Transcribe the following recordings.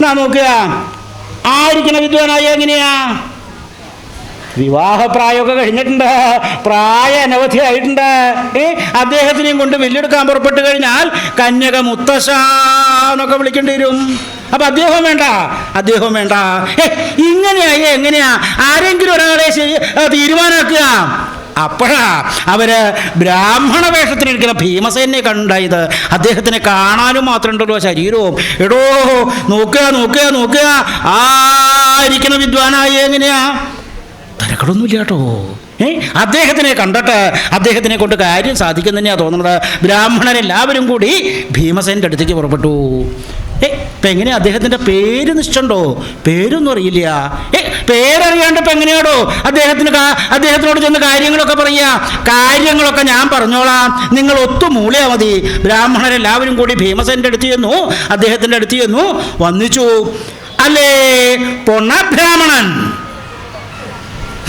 നോക്കുക, ആയിരിക്കണ വിദ്വാനായ എങ്ങനെയാ? വിവാഹപ്രായമൊക്കെ കഴിഞ്ഞിട്ടുണ്ട്, പ്രായ അനവധിയായിട്ടുണ്ട്. അദ്ദേഹത്തിനെയും കൊണ്ട് വില്ലെടുക്കാൻ പുറപ്പെട്ടു കഴിഞ്ഞാൽ കന്യക മുത്തശ്ശ എന്നൊക്കെ വിളിക്കേണ്ടി വരും. അപ്പൊ അദ്ദേഹം വേണ്ട. ഇങ്ങനെയായി എങ്ങനെയാ ആരെങ്കിലും ഒരാളെ തീരുമാനാക്കുക? അപ്പോഴാ അവര് ബ്രാഹ്മണ വേഷത്തിലിരിക്കുന്ന ഭീമസേനെ കണ്ടായത്. അദ്ദേഹത്തിനെ കാണാനും മാത്രം ഉണ്ടല്ലോ ശരീരവും. എടോ നോക്കുക, ആയിരിക്കണ വിദ്വാനായി എങ്ങനെയാ? തരക്കടൊന്നുമില്ല കേട്ടോ. അദ്ദേഹത്തിനെ കണ്ടിട്ട് അദ്ദേഹത്തിനെ കൊണ്ട് കാര്യം സാധിക്കും തന്നെയാണ് തോന്നുന്നത്. ബ്രാഹ്മണരെല്ലാവരും കൂടി ഭീമസേൻ്റെ അടുത്തേക്ക് പുറപ്പെട്ടു. ഇപ്പം എങ്ങനെയാ? അദ്ദേഹത്തിൻ്റെ പേര് നിശ്ചയുണ്ടോ? പേരൊന്നും അറിയില്ല. പേരറിയാണ്ട് ഇപ്പം എങ്ങനെയാടോ അദ്ദേഹത്തിനോട് ചെന്ന് കാര്യങ്ങളൊക്കെ പറയുക? കാര്യങ്ങളൊക്കെ ഞാൻ പറഞ്ഞോളാം, നിങ്ങൾ ഒത്തുമൂളിയാ മതി. ബ്രാഹ്മണരെല്ലാവരും കൂടി ഭീമസേൻ്റെ അടുത്ത് ചെന്നു, അദ്ദേഹത്തിൻ്റെ അടുത്ത് ചെന്നു, വന്നിച്ചു. അല്ലേ പൊണ്ണബ്രാഹ്മണൻ?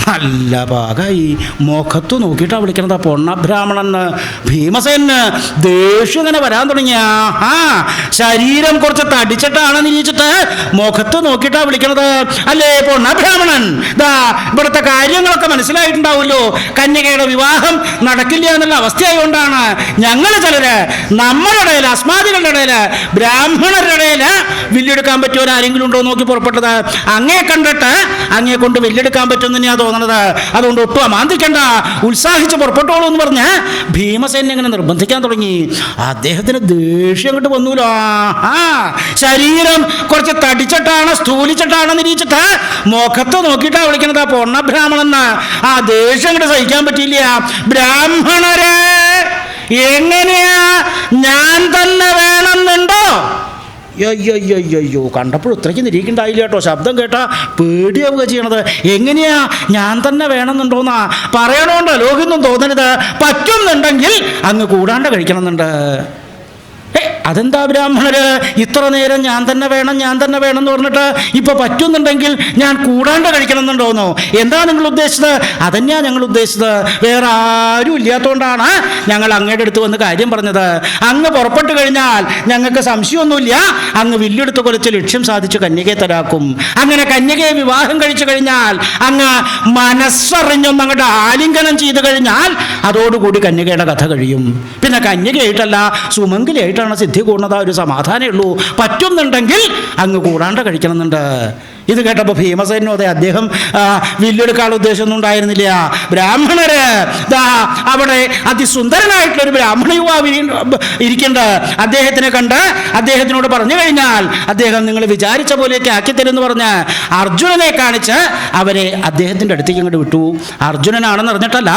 നല്ല പാകായി. മുഖത്ത് നോക്കിയിട്ടാണ് വിളിക്കണത് പൊണ്ണബ്രാഹ്മണൻ. ഭീമസേന് ദേഷ്യം ഇങ്ങനെ വരാൻ തുടങ്ങിയ. ശരീരം കുറച്ച് തടിച്ചിട്ടാണ് നിരീക്ഷിച്ചിട്ട് മുഖത്ത് നോക്കിയിട്ടാണ് വിളിക്കണത്. അല്ലേ പൊണ്ണബ്രാഹ്മണൻ? ഇവിടുത്തെ കാര്യങ്ങളൊക്കെ മനസ്സിലായിട്ടുണ്ടാവുമല്ലോ. കന്യകയുടെ വിവാഹം നടക്കില്ല എന്നുള്ള അവസ്ഥയായതുകൊണ്ടാണ് ഞങ്ങൾ ചിലര് നമ്മുടെ ഇടയിൽ, അസ്മാദികളുടെ ഇടയിൽ, ബ്രാഹ്മണരുടെ ഇടയിൽ വില്ലെടുക്കാൻ പറ്റിയവരാരെങ്കിലും ഉണ്ടോ നോക്കി പുറപ്പെട്ടത്. അങ്ങേ കണ്ടിട്ട് അങ്ങേ കൊണ്ട് വില്ലെടുക്കാൻ പറ്റുമെന്ന് തന്നെയാ തോന്നുന്നത്. അതുകൊണ്ട് ഒട്ടും അമാന്തിക്കണ്ട, ഉത്സാഹിച്ച് പുറപ്പെട്ടോളൂ എന്ന് പറഞ്ഞ് ഭീമസേനെ ഇങ്ങനെ നിർബന്ധിക്കാൻ തുടങ്ങി. അദ്ദേഹത്തിന് ദേഷ്യം അങ്ങോട്ട് വന്നൂലോ. ശരീരം കുറച്ച് തടിച്ചിട്ടാണ്, സ്ഥൂലിച്ചിട്ടാണ് നിരീക്ഷിച്ചിട്ട് മുഖത്ത് നോക്കിയിട്ടാണ് വിളിക്കുന്നത് പൊണ്ണബ്രാഹ്മണൻ. ദേഷ്യം അങ്ങോട്ട് സഹിക്കാൻ പറ്റിയില്ല. ബ്രാഹ്മണരെ എങ്ങനെയാ? ഞാൻ തന്നെ വേണമെന്നുണ്ടോ? അയ്യോ, കണ്ടപ്പോൾ ഇത്രയ്ക്ക് നിരീക്കുണ്ടായില്ല കേട്ടോ. ശബ്ദം കേട്ടാ പേടിയാവുക ചെയ്യണത്. എങ്ങനെയാ? ഞാൻ തന്നെ വേണമെന്നുണ്ടോന്നാ പറയണോണ്ട് ലോകമൊന്നും തോന്നരുത്. പറ്റുന്നുണ്ടെങ്കിൽ അങ്ങ് കൂടാണ്ട് കഴിക്കണമെന്നുണ്ട്. അതെന്താ ബ്രാഹ്മണര് ഇത്ര നേരം ഞാൻ തന്നെ വേണം എന്ന് പറഞ്ഞിട്ട് ഇപ്പൊ പറ്റുന്നുണ്ടെങ്കിൽ ഞാൻ കൂടാണ്ട് കഴിക്കണമെന്നുണ്ടോന്നോ? എന്താ നിങ്ങൾ ഉദ്ദേശിച്ചത്? അതന്നെയാ ഞങ്ങൾ ഉദ്ദേശിച്ചത്. വേറെ ആരും ഇല്ലാത്തതുകൊണ്ടാണ് ഞങ്ങൾ അങ്ങയുടെ അടുത്ത് വന്ന് കാര്യം പറഞ്ഞത്. അങ്ങ് പുറപ്പെട്ടു കഴിഞ്ഞാൽ ഞങ്ങൾക്ക് സംശയമൊന്നുമില്ല, അങ്ങ് വില്ലെടുത്ത് കുറച്ച് ലക്ഷ്യം സാധിച്ച് കന്യകയെ തരാക്കും. അങ്ങനെ കന്യകയെ വിവാഹം കഴിച്ചു കഴിഞ്ഞാൽ, അങ്ങ് മനസ്സറിഞ്ഞൊന്ന് അങ്ങോട്ട് ആലിംഗനം ചെയ്തു കഴിഞ്ഞാൽ അതോടുകൂടി കന്യകയുടെ കഥ കഴിയും. പിന്നെ കന്യകയായിട്ടല്ല, സുമംഗലിയായിട്ടാണ് സിദ്ധി കൂടുന്നത്. ഒരു സമാധാനമേ ഉള്ളൂ. പറ്റുന്നുണ്ടെങ്കിൽ അങ്ങ് കൂടാണ്ട് കഴിക്കണമെന്നുണ്ട്. ഇത് കേട്ടപ്പോൾ ഭീമസേനോ അദ്ദേഹം വില്ലെടുക്കാനുള്ള ഉദ്ദേശമൊന്നും ഉണ്ടായിരുന്നില്ല. ബ്രാഹ്മണര് അവിടെ അതിസുന്ദരനായിട്ടുള്ളൊരു ബ്രാഹ്മണ യുവാവ് ഇരിക്കുന്നുണ്ട്. അദ്ദേഹത്തിനെ കണ്ട് അദ്ദേഹത്തിനോട് പറഞ്ഞു കഴിഞ്ഞാൽ അദ്ദേഹം നിങ്ങൾ വിചാരിച്ച പോലെയൊക്കെ ആക്കിത്തരുമെന്ന് പറഞ്ഞ് അർജുനനെ കാണിച്ച് അവരെ അദ്ദേഹത്തിൻ്റെ അടുത്തേക്ക് അങ്ങോട്ട് വിട്ടു. അർജുനനാണെന്ന് അറിഞ്ഞിട്ടല്ല,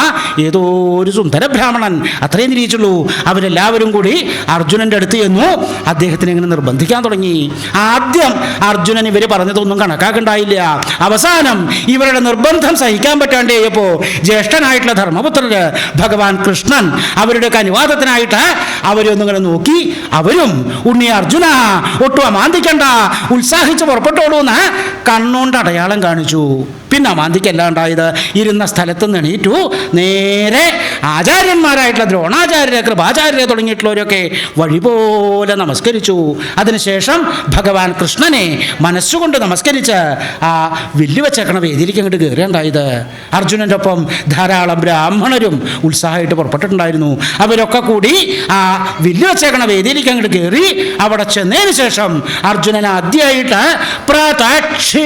ഏതോ ഒരു സുന്ദര ബ്രാഹ്മണൻ, അത്രയും നിരീച്ചുള്ളൂ. അവരെല്ലാവരും കൂടി അർജുനൻ്റെ അടുത്ത് ചെന്നു അദ്ദേഹത്തിനെ ഇങ്ങനെ നിർബന്ധിക്കാൻ തുടങ്ങി. ആദ്യം അർജുനൻ ഇവർ പറഞ്ഞതൊന്നും കണക്കാക്കുണ്ടായില്ല. അവസാനം ഇവരുടെ നിർബന്ധം സഹിക്കാൻ പറ്റാണ്ടേയപ്പോൾ ജ്യേഷ്ഠനായിട്ടുള്ള ധർമ്മപുത്രര് ഭഗവാൻ കൃഷ്ണൻ അവരുടെ അനുവാദത്തിനായിട്ട് അവരൊന്നിങ്ങനെ നോക്കി. അവരും ഉണ്ണി അർജുന ഒട്ടും അമാന്തിക്കണ്ട, ഉത്സാഹിച്ച് പുറപ്പെട്ടോളൂ എന്ന് കണ്ണോണ്ട് അടയാളം കാണിച്ചു. പിന്നെ അമാന്തിക്കല്ല ഉണ്ടായത്. ഇരുന്ന സ്ഥലത്ത് നിന്ന് എണീറ്റു നേരെ ആചാര്യന്മാരായിട്ടുള്ള ദ്രോണാചാര്യരെ, കൃപാചാര്യരെ തുടങ്ങിയിട്ടുള്ളവരൊക്കെ വഴി പോലെ നമസ്കരിച്ചു. അതിനുശേഷം ഭഗവാൻ കൃഷ്ണനെ മനസ്സുകൊണ്ട് നമസ്കരിച്ച് ആ വില്ല് വെച്ചേക്കണ വേദിയിലേക്ക് അങ്ങോട്ട് കയറിയുണ്ടായത്. അർജുനൻ്റെ ഒപ്പം ധാരാളം ബ്രാഹ്മണരും ഉത്സാഹമായിട്ട് പുറപ്പെട്ടിട്ടുണ്ടായിരുന്നു. അവരൊക്കെ കൂടി ആ വില്ല് വെച്ചേക്കണ വേദിയിലേക്ക് അങ്ങോട്ട് കയറി. അവിടെ ചെന്നതിന് ശേഷം അർജുനൻ ആദ്യമായിട്ട് പ്രദക്ഷിണീകൃത്യ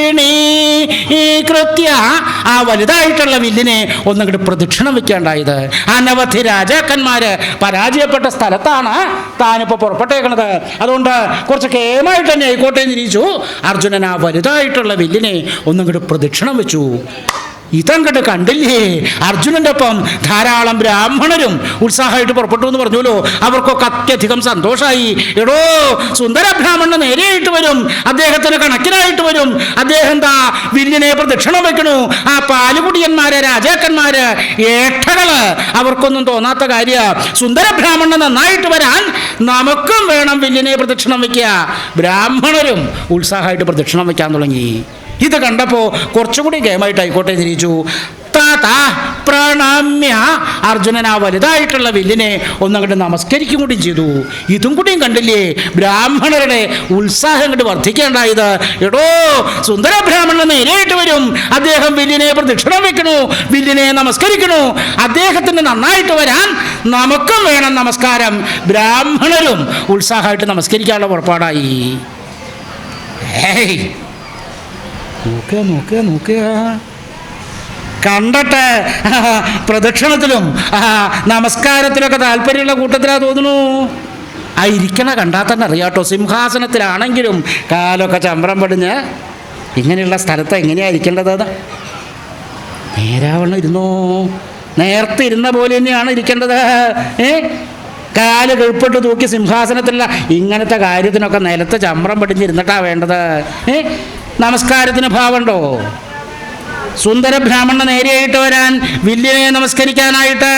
ആ വലുതായിട്ടുള്ള വില്ലിനെ ഒന്നങ്ങോട്ട് പ്രദക്ഷിണം വെക്കാണ്ടായത്. അനവധി രാജാക്കന്മാര് പരാജയപ്പെട്ട സ്ഥലത്താണ് താനിപ്പോൾ പുറപ്പെട്ടേക്കണത്. അതുകൊണ്ട് കുറച്ച് കേമായിട്ട് തന്നെ ആയിക്കോട്ടെ നിരീച്ചു അർജുനൻ ആ വലുതായിട്ടുള്ള വില്ലിനെ ഒന്നങ്ങോട്ട് പ്രദക്ഷിണം വെച്ചു. ഇതങ്ങോട്ട് കണ്ടില്ലേ? അർജുനൻ്റെ ഒപ്പം ധാരാളം ബ്രാഹ്മണരും ഉത്സാഹമായിട്ട് പുറപ്പെട്ടു എന്ന് പറഞ്ഞല്ലോ. അവർക്കൊക്കെ അത്യധികം സന്തോഷമായി. എടോ, സുന്ദര ബ്രാഹ്മണന് നേരെയായിട്ട് വരും, അദ്ദേഹത്തിന് കണക്കിനായിട്ട് വരും. അദ്ദേഹം വില്ലിനെ പ്രദക്ഷിണം വെക്കണു. ആ പാലുകുടിയന്മാര്, രാജാക്കന്മാര്, ഏട്ടകള് അവർക്കൊന്നും തോന്നാത്ത കാര്യ. സുന്ദര ബ്രാഹ്മണന് നന്നായിട്ട് വരാൻ നമുക്കും വേണം വില്ലിനെ പ്രദക്ഷിണം വെക്കുക. ബ്രാഹ്മണരും ഉത്സാഹമായിട്ട് പ്രദക്ഷിണം വെക്കാൻ തുടങ്ങി. ഇത് കണ്ടപ്പോൾ കുറച്ചുകൂടി ഗെയിമായിട്ട് ആയിക്കോട്ടെ തിരിച്ചു താതാ പ്രണമ്യ അർജുനൻ ആ വലുതായിട്ടുള്ള വില്ലിനെ ഒന്നങ്ങോട്ട് നമസ്കരിക്കും കൂടി ചെയ്തു. ഇതും കൂടിയും കണ്ടില്ലേ ബ്രാഹ്മണരുടെ ഉത്സാഹം കൊണ്ട് വർദ്ധിക്കേണ്ടായത്. എടോ സുന്ദര ബ്രാഹ്മണൻ നേരിട്ട് വരും, അദ്ദേഹം വില്ലിനെ പ്രദക്ഷിണം വെക്കണു, വില്ലിനെ നമസ്കരിക്കണു. അദ്ദേഹത്തിന് നന്നായിട്ട് വരാൻ നമുക്കും വേണം നമസ്കാരം. ബ്രാഹ്മണരും ഉത്സാഹമായിട്ട് നമസ്കരിക്കാനുള്ള പുറപ്പാടായി. ഏയ് നോക്കുക നോക്കുക നോക്കുക, കണ്ടട്ടെ പ്രദക്ഷിണത്തിലും നമസ്കാരത്തിലൊക്കെ താല്പര്യമുള്ള കൂട്ടത്തിലാ തോന്നുന്നു. ആ ഇരിക്കണ കണ്ടാൽ തന്നെ അറിയാട്ടോ, സിംഹാസനത്തിലാണെങ്കിലും കാലൊക്കെ ചമ്രം പടിഞ്ഞ് ഇങ്ങനെയുള്ള സ്ഥലത്ത് എങ്ങനെയാണ് ഇരിക്കേണ്ടത്? നേരാവണ്ണം ഇരുന്നോ, നേരത്തെ ഇരുന്ന പോലെ തന്നെയാണ് ഇരിക്കേണ്ടത്. കാല് കീഴ്പ്പെട്ട് തൂക്കി സിംഹാസനത്തിലുള്ള ഇങ്ങനത്തെ കാര്യത്തിനൊക്കെ നിലത്ത് ചമ്രം പടിഞ്ഞിരുന്നിട്ടാണ് വേണ്ടത്. നമസ്കാരത്തിന് ഭാവമുണ്ടോ? സുന്ദര ബ്രാഹ്മണ നേരെയായിട്ട് വരാൻ, വില്ലിനെ നമസ്കരിക്കാനായിട്ട്